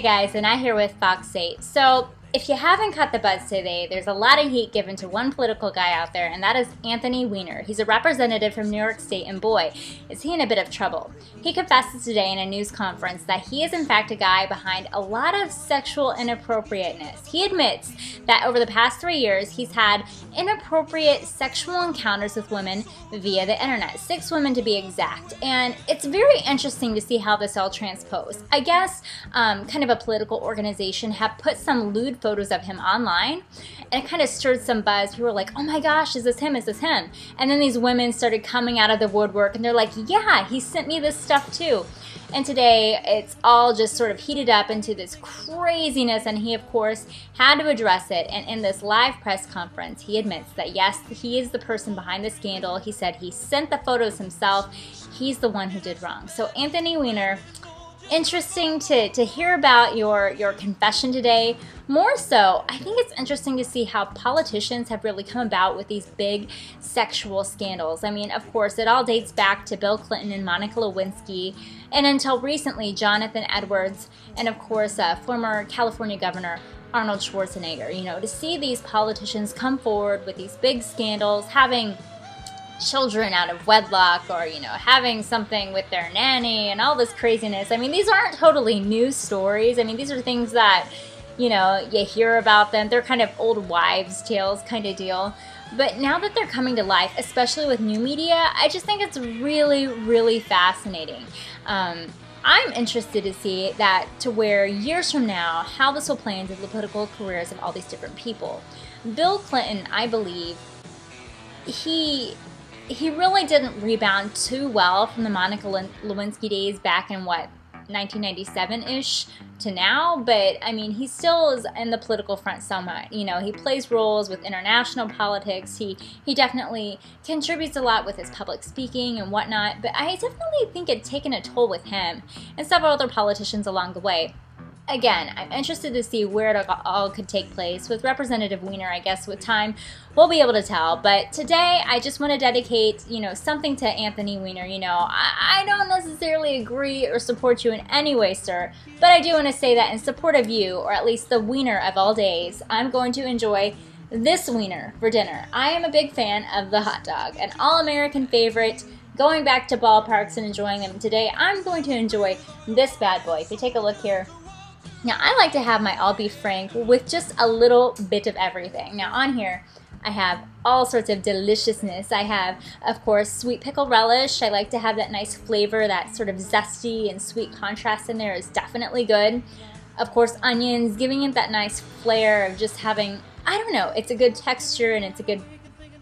guys, Annette here with Fox 8. So, if you haven't caught the buzz today, there's a lot of heat given to one political guy out there, and that is Anthony Weiner. He's a representative from New York State, and boy, is he in a bit of trouble. He confesses today in a news conference that he is in fact a guy behind a lot of sexual inappropriateness. He admits that over the past 3 years, he's had inappropriate sexual encounters with women via the internet, 6 women to be exact. And it's very interesting to see how this all transposed. I guess kind of a political organization have put some lewd photos of him online, and it kind of stirred some buzz. People were like, oh my gosh, is this him? Is this him? And then these women started coming out of the woodwork, and they're like, yeah, he sent me this stuff too. And today, it's all just sort of heated up into this craziness, and he, of course, had to address it. And in this live press conference, he admits that, yes, he is the person behind the scandal. He said he sent the photos himself. He's the one who did wrong. So, Anthony Weiner, interesting to hear about your confession today. More so, I think it's interesting to see how politicians have really come about with these big sexual scandals. I mean, of course, it all dates back to Bill Clinton and Monica Lewinsky, and until recently, Jonathan Edwards, and of course, former California Governor Arnold Schwarzenegger. You know, to see these politicians come forward with these big scandals, having children out of wedlock, or, you know, having something with their nanny and all this craziness. I mean, these aren't totally new stories. I mean, these are things that, you know, you hear about them. They're kind of old wives' tales kind of deal. But now that they're coming to life, especially with new media, I just think it's really, really fascinating. I'm interested to see that, to where years from now, how this will play into the political careers of all these different people. Bill Clinton, I believe, he really didn't rebound too well from the Monica Lewinsky days back in, what, 1997-ish to now, but I mean, he still is in the political front somewhat. You know, he plays roles with international politics. He definitely contributes a lot with his public speaking and whatnot, but I definitely think it's taken a toll with him and several other politicians along the way. Again, I'm interested to see where it all could take place. With Representative Weiner, I guess with time, we'll be able to tell. But today, I just want to dedicate, you know, something to Anthony Weiner. You know, I don't necessarily agree or support you in any way, sir, but I do want to say that in support of you, or at least the Weiner of all days, I'm going to enjoy this Weiner for dinner. I am a big fan of the hot dog, an all-American favorite. Going back to ballparks and enjoying them today, I'm going to enjoy this bad boy. If you take a look here, now, I like to have my all beef frank with just a little bit of everything. Now, on here, I have all sorts of deliciousness. I have, of course, sweet pickle relish. I like to have that nice flavor, that sort of zesty and sweet contrast in there is definitely good. Of course, onions, giving it that nice flair of just having, I don't know, it's a good texture and it's a good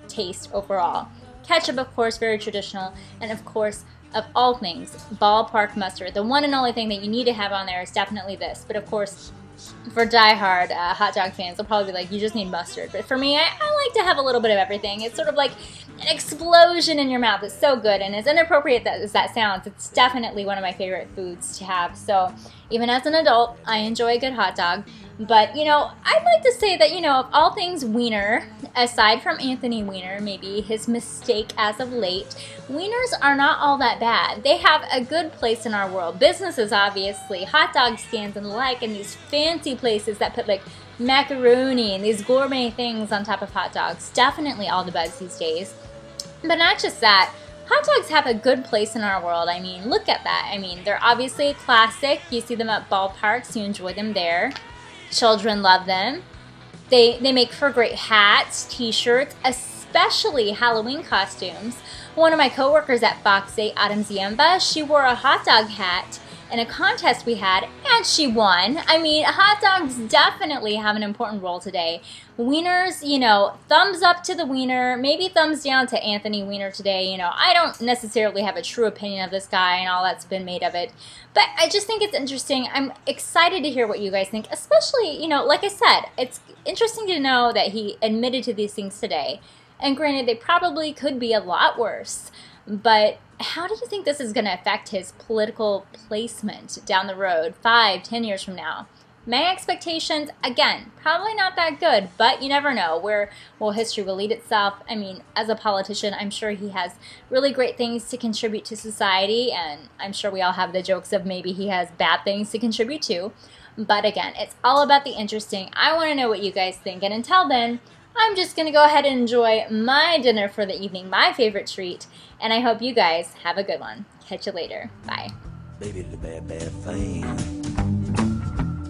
taste overall. Ketchup, of course, very traditional, and of course, of all things, ballpark mustard. The one and only thing that you need to have on there is definitely this. But of course, for diehard hot dog fans, they'll probably be like, you just need mustard. But for me, I like to have a little bit of everything. It's sort of like an explosion in your mouth. It's so good. And as inappropriate as that sounds, it's definitely one of my favorite foods to have. So even as an adult, I enjoy a good hot dog. But, you know, I'd like to say that, you know, of all things Weiner, aside from Anthony Weiner, maybe his mistake as of late, Wieners are not all that bad. They have a good place in our world. Businesses, obviously, hot dog stands and the like, and these fancy places that put, like, macaroni and these gourmet things on top of hot dogs. Definitely all the buzz these days. But not just that. Hot dogs have a good place in our world. I mean, look at that. I mean, they're obviously a classic. You see them at ballparks. You enjoy them there. Children love them. They make for great hats, t-shirts, especially Halloween costumes. One of my coworkers at Fox 8, Autumn Ziemba, she wore a hot dog hat in a contest we had, and she won. I mean, hot dogs definitely have an important role today. Wieners, you know, thumbs up to the Weiner, maybe thumbs down to Anthony Weiner today. You know, I don't necessarily have a true opinion of this guy and all that's been made of it, but I just think it's interesting. I'm excited to hear what you guys think, especially, you know, like I said, it's interesting to know that he admitted to these things today. And granted, they probably could be a lot worse, but how do you think this is going to affect his political placement down the road, 5, 10 years from now? My expectations, again, probably not that good, but you never know where history will lead itself. I mean, as a politician, I'm sure he has really great things to contribute to society, and I'm sure we all have the jokes of maybe he has bad things to contribute to. But again, it's all about the interesting. I want to know what you guys think. And until then, I'm just going to go ahead and enjoy my dinner for the evening, my favorite treat. And I hope you guys have a good one. Catch you later. Bye. Baby did a bad, bad thing.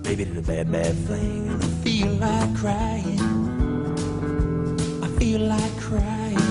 Baby did a bad, bad thing. And I feel like crying. I feel like crying.